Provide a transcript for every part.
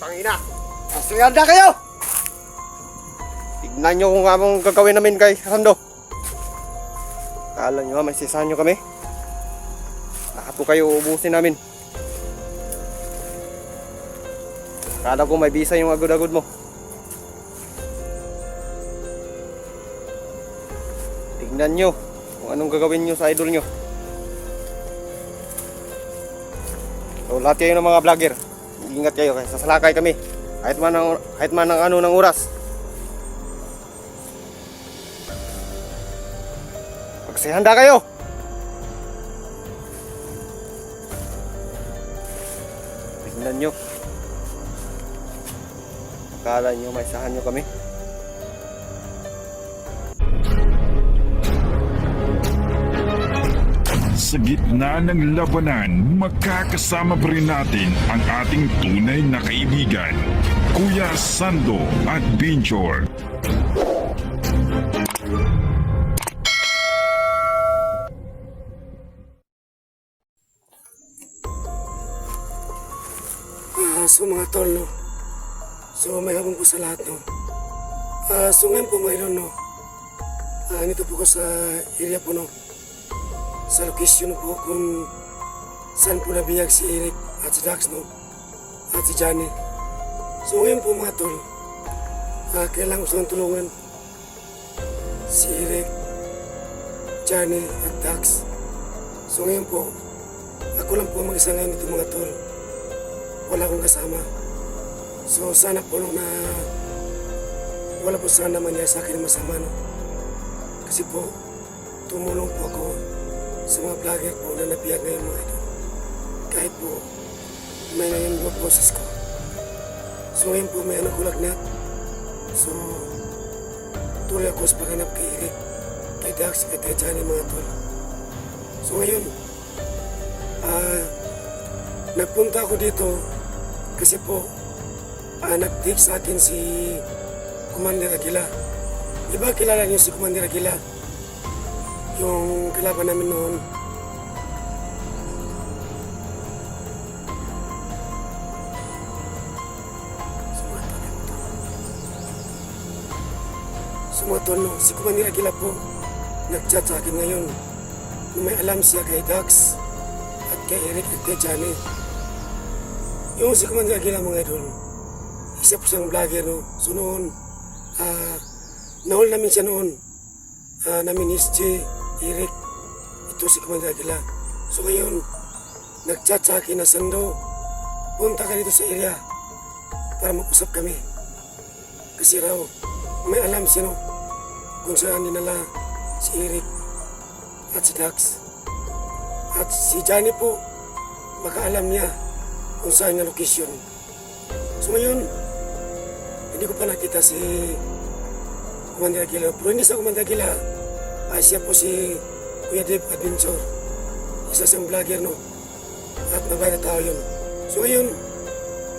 Tangina! Masihanda kayo! Tignan nyo kung anong gagawin namin kay Sando. Kala nyo may sisahan nyo kami? Lahat po kayo uubusin namin. Kala ko may bisa yung agod-agod mo. Tignan nyo kung anong gagawin nyo sa idol nyo. So lahat kayo ng mga vlogger, ingat kayo kasi sasalakay kami kahit man ang ano ng oras. Magsihanda kayo. Tignan nyo. Akala nyo may sahan nyo kami? Sa gitna ng labanan, magkakasama pa rin natin ang ating tunay na kaibigan, Kuya Sando Adventure. So mga tol, no? So may habang po sa lahat, no? So ngayon po mga idol, no? Nito po ko sa area po, no? Sa location po kung saan po nabiyag si Eric at si Dax, no? At si Johnny. So ngayon po mga tol, kailangan ko silang tulungan si Eric, Johnny at Dax. So ngayon po, ako lang po mag-isa ngayon ito mga tol. Wala akong kasama. So sana po na wala po sana mangyari sa akin na masama, no? Kasi po, tumulong po ako sa mga vlogger po na nabiyag ngayon mga idol. Kahit po may ngayon mga boses ko. So ngayon po may anak ko lagnat. So tuloy ako sa paghanap kay Eric, kay Dax, kay Johnny mga tol. So ngayon nagpunta ako dito kasi po nag-take sa akin si Commander Aguila. Diba kilala niyo si Commander Aguila? Yung kalaban namin noon. Sumatol, no? Si Commander Aguila po nag-chat sa akin ngayon. Nung may alam siya kay Dax at kay Eric at kay Johnny. Yung si Commander Aguila mga idol, isa po siyang vlogger, no? So noon, nahol namin siya noon. Namin ni SJ, Eric, ito si Commander Aguila. So ngayon, nag-chat sa akin na Sando, punta ka dito sa area para mag-usap kami. Kasi raw, may alam siya, no? Kung saan dinala si Eric at si Dax. At si Johnny po, makaalam niya kung saan nga location. So ngayon, hindi ko pa nakita si Commander Aguila. Pero hindi sa Commander Aguila, siya po si Kuya Dave Adventure. Isa siyang vlogger, no? At mabait na tao yun. So ngayon,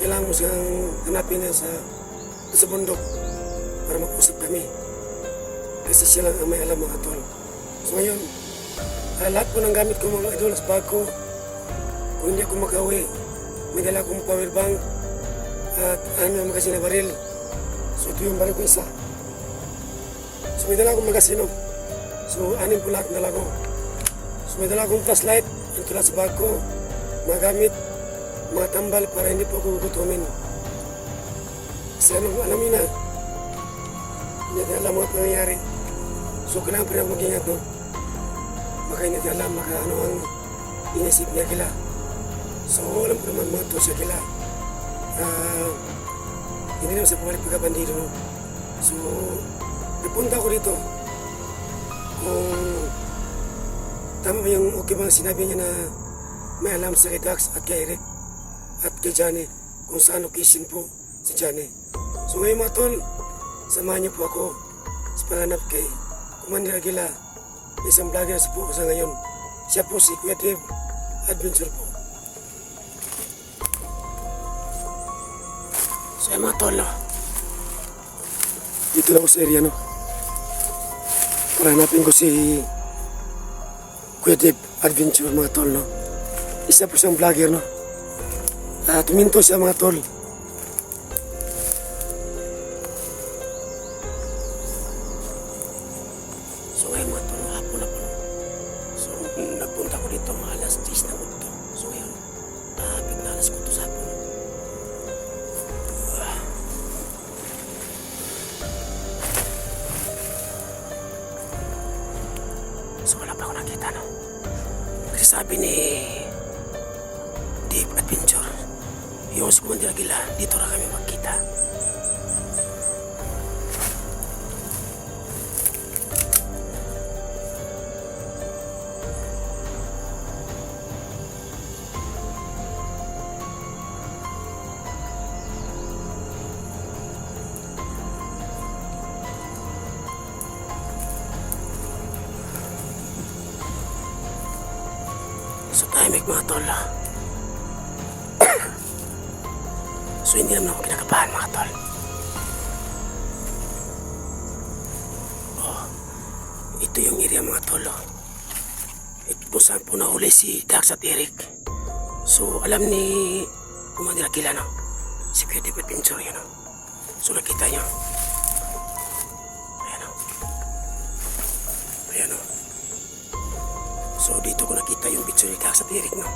kailangan mo siyang hanapin niya sa bundok para mag-usap kami. Kasi siya lang ang may alam mga tol. So ngayon, lahat po ng gamit ko mga idol sa bag ko. Kung hindi ako mag-awi, may dala akong power bank at magasin na baril. So ito yung baril ko isa. So may dala akong magasino. So anin po lahat dala ko. So may dala akong flashlight. Ito lahat sa bag ko. Mga gamit, mga tambal para hindi po ako gugutumin. Kasi alam niyo na, hindi alam mga pangyayari. So kailangan pa rin ako mag-ingat, no? Baka hindi alam ano ang inisip niya kila. So alam ko naman mga to siya kila. Hindi naman sa pumalik pagkabandido, no? So napunta ako dito. Kung tama ba yung okay bang sinabi niya na may alam sa kay Dax at kay Eric at kay Johnny kung saan location po si Johnny. So ngayon mga tol, samahan niyo po ako sa paghanap kay Commander Aguila. Isang vlogger sa po sa ngayon. Siya po si Kuya Dave Adventure po. So yung mga tol, no? Dito lang ako sa area, no? Para hanapin ko si Kuya Dave Adventure mga tol, no? Isa po siyang vlogger, no? Tuminto siya mga tol. itong alas 10 ng ulto. So ngayon, hapit na alas 4 sa hapon. So wala pa ako nakita, no? Kasi sabi ni Deep Adventure, yung si Commander Aguila, dito na kami magkita. So tahimik mga tol. So hindi naman ako kinakabahan mga tol. Oh, ito yung area mga tol. Ito po saan po nahuli si Dax at Eric. So alam ni Commander Aguila, no? Si Kuya Deep Adventure yun, no? So nakita nyo. Ayan, no? Ayan, no? So dito ko nakita yung picture ni Dax at Eric, no?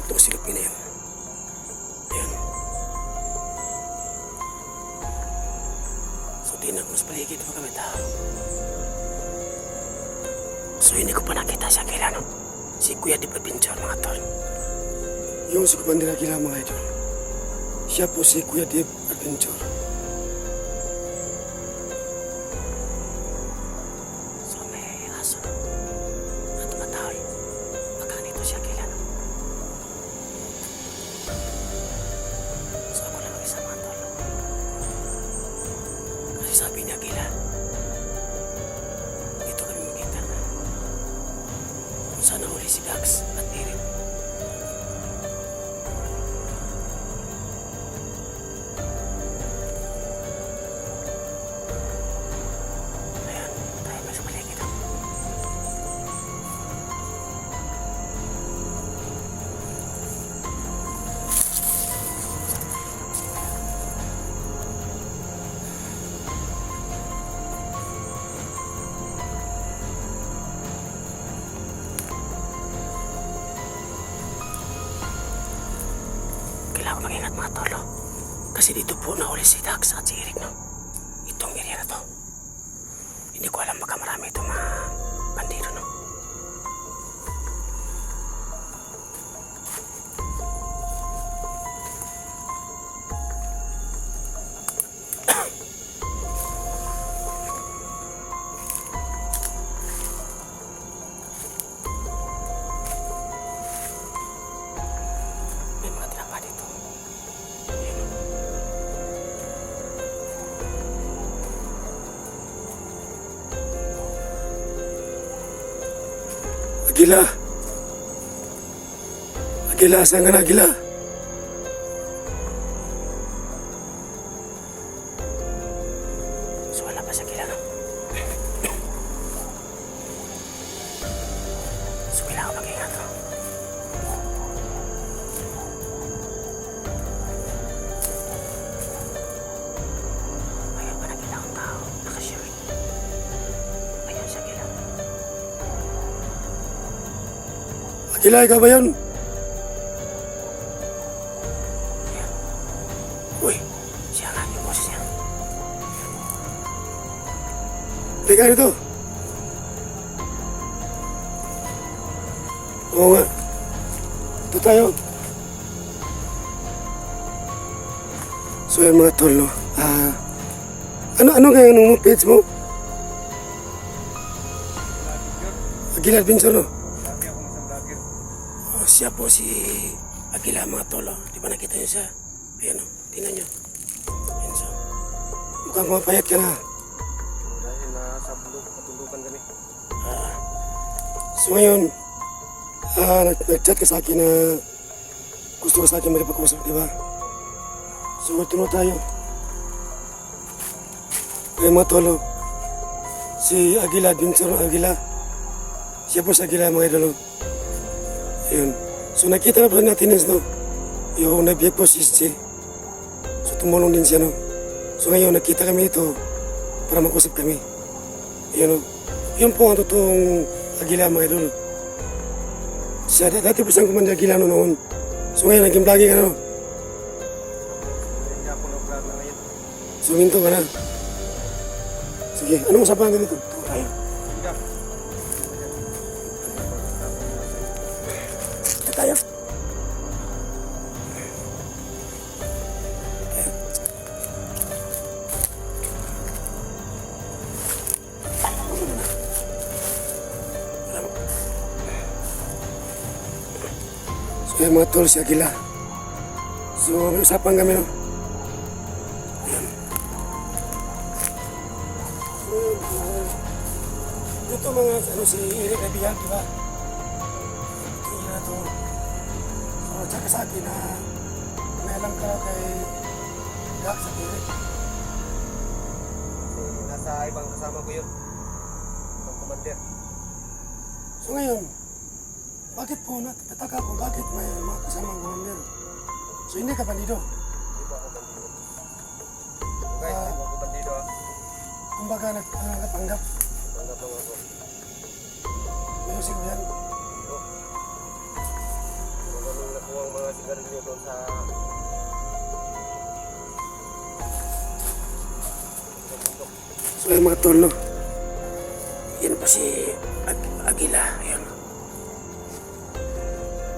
Itong silupin na yun. Ayan. So tingnan ko sa paligid mga kami tao. So hindi ko pa nakita si Aguila, no? Si Kuya Deep Adventure mga tol. Yung si Commander Aguila mga idol. Siya po si Kuya Deep Adventure. So may aso, no? Tumatahol. Baka nito siya kailan. So ako lang isa mga tol. Kasi sabi niya kailan. Dito kami magkita. Kung saan nahuli si Dax at Eric. Ayan, tayo may sa paligid. Kailangan ko mag-ingat mga tolo. Kasi dito po nahuli si Dax at si Eric, no? Itong area na to. Hindi ko alam baka marami itong mga bandido, no? May mga tinapa dito. Ayan. Aguila! Aguila, saan ka na, Aguila? So wala pa sa Aguila, no? So kailangan mag-ingat, no? Ayan pa nakita akong tao, naka-shirt. Ayan siya, Aguila. Aguila, ikaw ba yun? Ayan. Uy, siya nga, yung boses niya. Teka rito. Oo nga. Ito tayo. So yan mga tol, no? Ano kaya nung page mo? Aguila Adventure, no? Oh, siya po si Aguila mga tol, no? Di ba nakita niyo siya? Ayan, no? Tingnan niyo. Ayan siya. Mukhang mapayat ka na. Dahil nasa patulukan kami. So ngayon, nag-chat ka sa akin na gusto ka sa akin makipag-usap, di ba? So magtuno tayo. Kaya mga tolo, si Aguila Adventure Aguila, siya po si Aguila mga idolo. Ayun. So nakita na pala natin is, no? Yung nabiyag po si SJ. So tumulong din siya, no? So ngayon nakita kami ito para mag-usap kami. Ayun, no? Yun po ang totoong Aguila mga idolo. Siya dati po siyang Commander Aquila noon. So ngayon, naging vlogging ka na, no? Hindi ako nag-vlog na ngayon. So minto ka na. Sige, anong usapan natin dito? Ito tayo. Hindi. Ito tayo. So yung mga tol si Aquila. So may usapan kami, no? Ayan. So, ito mga ano si Eric Rebihan, di ba? Ito yun na ito. So tsaka sa akin na may alam ka kay Jack sa Eric. Kasi nasa ibang kasama ko yun. Ibang commander. So ngayon, bakit po natataka ko bakit may mga kasamang commander? So hindi ka bandido. Hindi po ako bandido. Guys, hindi po ako bandido ah. Kumbaga nagpanggap. Tanggap lang ako. Ayusin ko yan. Ito. Magaling na po ang mga sigarilyo doon sa... So yung mga tol, no? Yan pa si Aquila. Ayan.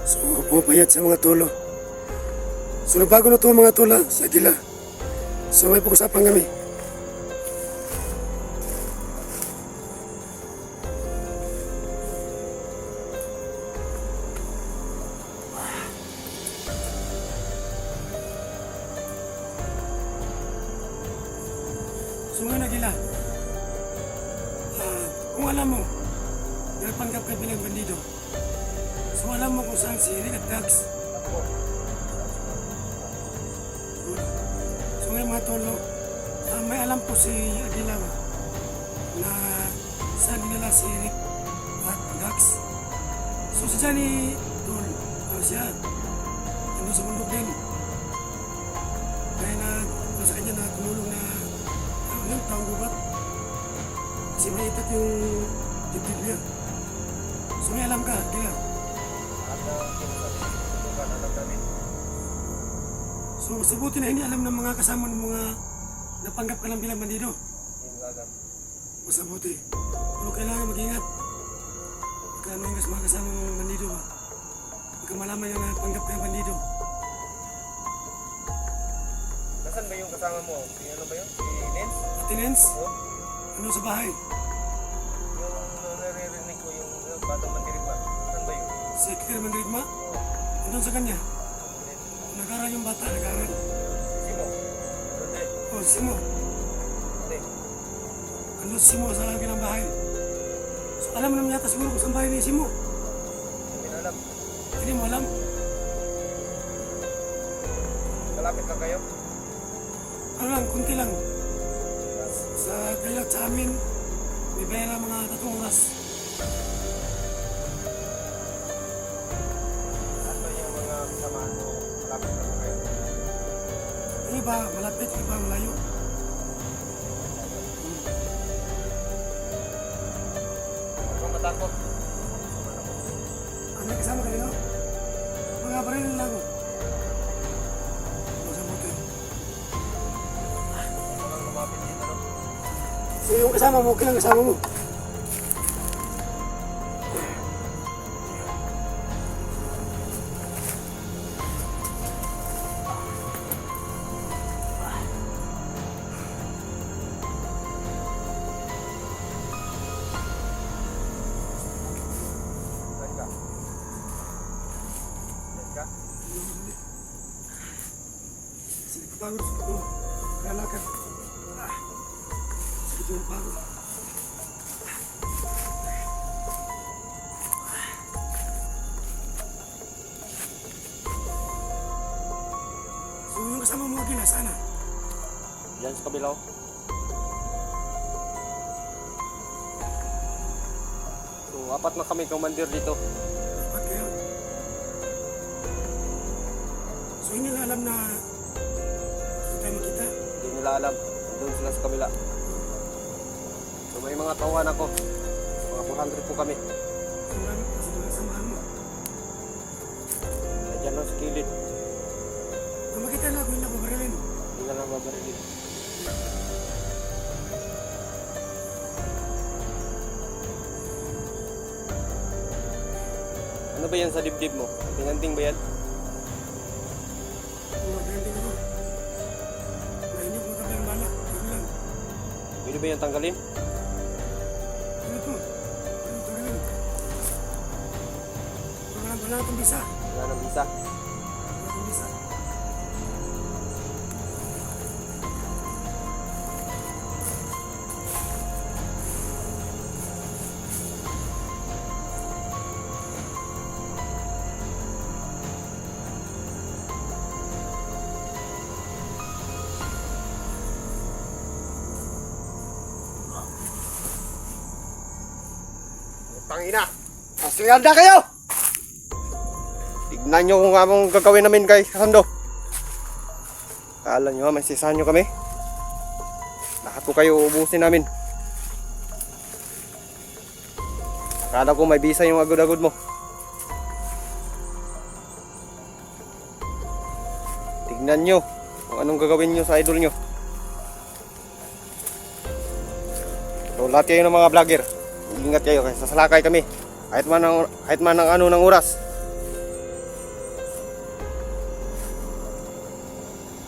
So pumapayat sa mga tolo. So nagbago na to mga tula si Aquila. So may pag-usapan kami. So ngayon Aquila, kung alam mo, nagpanggap ka bilang bandido. So alam mo kung saan si Eric at Dax. So ngayon mga tolo, may alam po si Aquila na saan dinala si Eric at Dax. So si Johnny Tol, siya, nandun sa bundok din. Kaya na, sa kanya na tumulong na yung taong gubat. Kasi may itat yung dibdib niya. So may alam ka, Aquila. At kinusabi alam namin. So sabuti na hindi alam ng mga kasama ng mga napanggap ka lang bilang bandido. Hindi mo alam. Masabuti. Pero kailangan mag-ingat. Pagka may mga kasama ng bandido ba? Pagka malaman niya na panggap ka ng bandido. Nasaan ba yung kasama mo? Si ano ba yun? Si Lens? Attendance, Oo. ano sa bahay? Yung naririnig ko yung batang mandirig ba? Saan ba yun? Si Kikir Mandirigma? Andun sa kanya. Nag-aral yung bata, nag-aral. Simo? Hindi. O, Simo. Hindi. Andun si Simo sa lagi ng bahay. So alam mo naman yata siguro kung saan bahay ni Simo. Hindi na alam. Hindi mo alam. Malapit ka kayo? Ano lang, kunti lang. Sa kayak sa amin, may bayara mga 3 oras. Saan ba yung mga kasamaan mo? Malapit ka kayo? Yung iba malapit, yung iba malayo. Huwag kang matakot. Ano kasama kanino? Mga baril lang ako. Masabuti. Huwag kang lumapit dito, no? So yung kasama mo, kailang kasama mo? Saan ka? Saan ka? Sige, pagod ko. Kalakad. Sige, yung pagod. So yung kasama mo Aquila, sana? Diyan sa kabilaw. So, 4 na kami commander dito. Dapat kayo. So hindi nila alam na tayo makita. Hindi nila alam. Doon sila sa kabila. So, may mga tauhan ako. Mga 400 po kami. So marami pa sa mga samahan mo. kilid. Kung makita na ako, hindi na ako barilin. Hindi na lang babarilin. Ano ba yan sa dibdib mo? Tinanting ba yan? Kung magandang ako. Mainit mo kami ang bala. Yun lang. Pwede ba yan tanggalin? Ano to? Ano to rin? Wala itong bisa. Wala nang bisa. Wala itong bisa. Tangina! Masihanda kayo! Tignan nyo kung anong gagawin namin kay Sando. Kala nyo may sisahan nyo kami? Lahat ko kayo ubusin namin. Kala ko may bisa yung agod-agod mo. Tignan nyo kung anong gagawin nyo sa idol nyo. So lahat kayo ng mga vlogger, ingat kayo kasi sasalakay kami. Kahit man ang ano ng oras.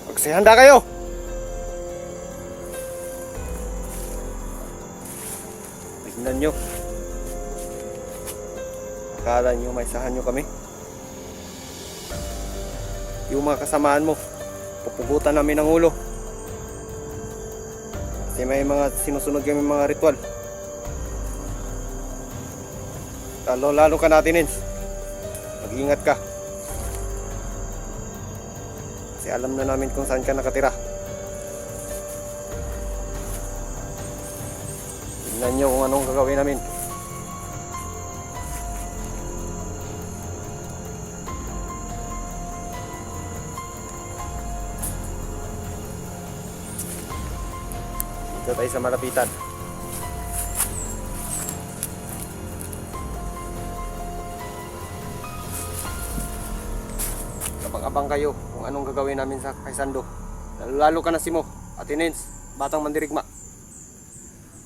Magsihanda kayo. Tignan nyo. Akala nyo may sahan nyo kami. Yung mga kasamaan mo, pupugutan namin ng ulo. Kasi may mga sinusunod kami mga ritual. Lalo ka natin, Nins. Mag-ingat ka. Kasi alam na namin kung saan ka nakatira. Tingnan nyo kung anong gagawin namin. Dito tayo sa malapitan. Abang kayo kung anong gagawin namin sa kay Sando. Lalo ka na si Mo, Ate Nins, Batang Mandirigma.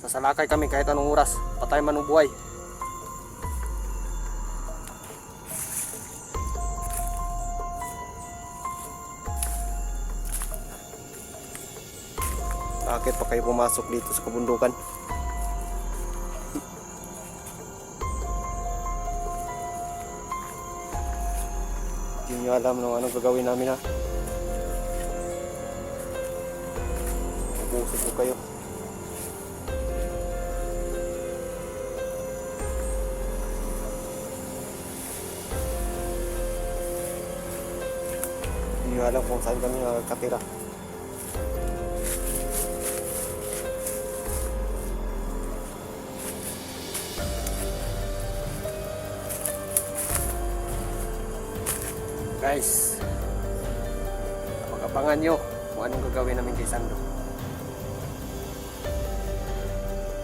Sasalakay kami kahit anong oras, patay man o buhay. Bakit pa kayo pumasok dito sa kabundukan? Hindi nyo alam nung anong gagawin namin, ha. Ubusin ko kayo. Hindi nyo alam kung saan kami nakakatira. Guys, pag-abangan nyo kung anong gagawin namin kay Sando.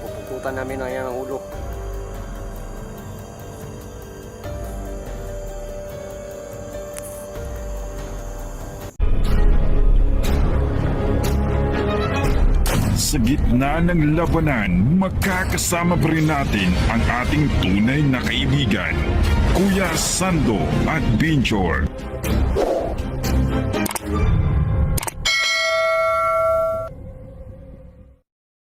Pupututan namin na yan ang ulo. Sa gitna ng labanan, magkakasama pa rin natin ang ating tunay na kaibigan, Kuya Sando at Binchor.